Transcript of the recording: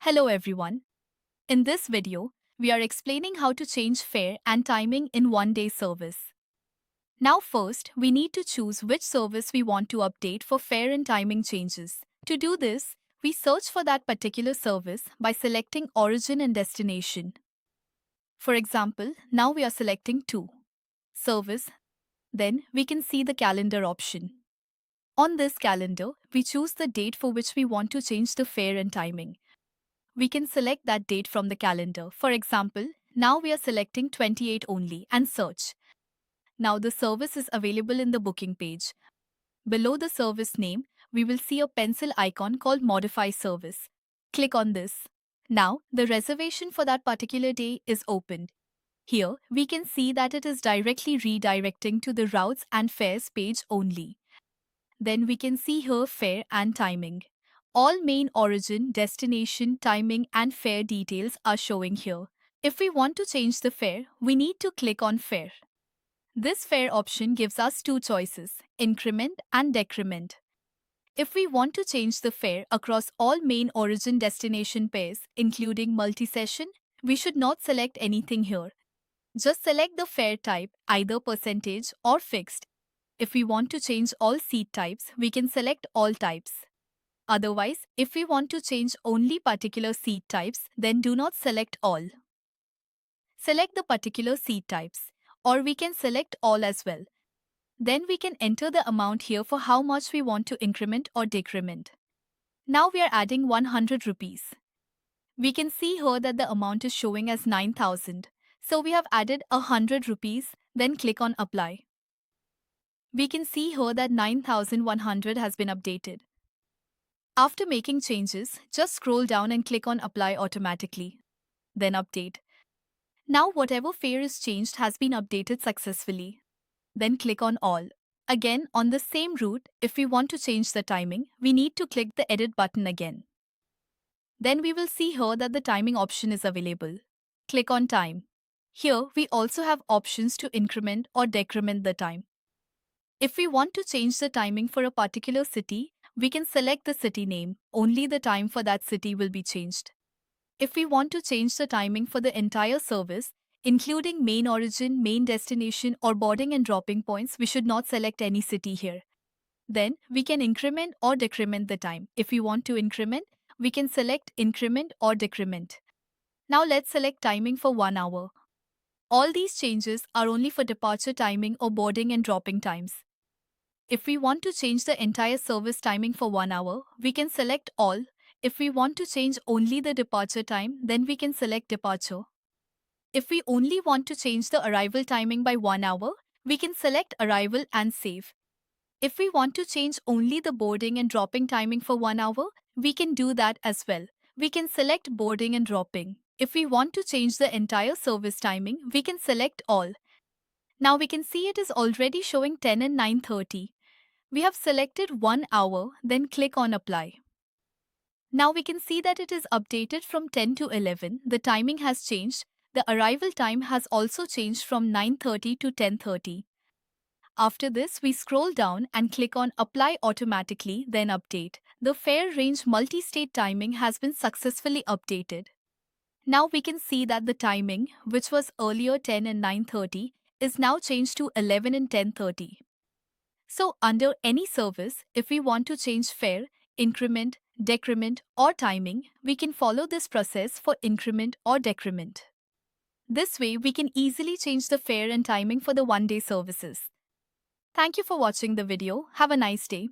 Hello everyone. In this video, we are explaining how to change fare and timing in one-day service. Now first, we need to choose which service we want to update for fare and timing changes. To do this, we search for that particular service by selecting origin and destination. For example, now we are selecting to service, then we can see the calendar option. On this calendar, we choose the date for which we want to change the fare and timing. We can select that date from the calendar. For example, now we are selecting 28 only and search. Now the service is available in the booking page. Below the service name, we will see a pencil icon called Modify Service. Click on this. Now, the reservation for that particular day is opened. Here, we can see that it is directly redirecting to the routes and fares page only. Then we can see here fare and timing. All main origin, destination, timing and fare details are showing here. If we want to change the fare, we need to click on fare. This fare option gives us two choices, increment and decrement. If we want to change the fare across all main origin destination pairs, including multi-session, we should not select anything here. Just select the fare type, either percentage or fixed. If we want to change all seat types, we can select all types. Otherwise, if we want to change only particular seat types, then do not select all. Select the particular seat types, or we can select all as well. Then we can enter the amount here for how much we want to increment or decrement. Now we are adding 100 rupees. We can see here that the amount is showing as 9,000. So we have added 100 rupees, then click on apply. We can see here that 9,100 has been updated. After making changes, just scroll down and click on apply automatically. Then update. Now whatever fare is changed has been updated successfully. Then click on all. Again, on the same route, if we want to change the timing, we need to click the edit button again. Then we will see here that the timing option is available. Click on time. Here, we also have options to increment or decrement the time. If we want to change the timing for a particular city, we can select the city name. Only the time for that city will be changed. If we want to change the timing for the entire service, including main origin, main destination, or boarding and dropping points, we should not select any city here. Then, we can increment or decrement the time. If we want to increment, we can select increment or decrement. Now let's select timing for 1 hour. All these changes are only for departure timing or boarding and dropping times. If we want to change the entire service timing for 1 hour, we can select all. If we want to change only the departure time, then we can select departure. If we only want to change the arrival timing by 1 hour, we can select arrival and save. If we want to change only the boarding and dropping timing for 1 hour, we can do that as well. We can select boarding and dropping. If we want to change the entire service timing, we can select all. Now we can see it is already showing 10 and 9:30. We have selected 1 hour, then click on apply. Now we can see that it is updated from 10 to 11. The timing has changed. The arrival time has also changed from 9:30 to 10:30. After this, we scroll down and click on apply automatically, then update. The fare range multi-state timing has been successfully updated. Now we can see that the timing, which was earlier 10 and 9:30, is now changed to 11 and 10:30. So under any service, if we want to change fare, increment, decrement or timing, we can follow this process for increment or decrement. This way, we can easily change the fare and timing for the one-day services. Thank you for watching the video. Have a nice day.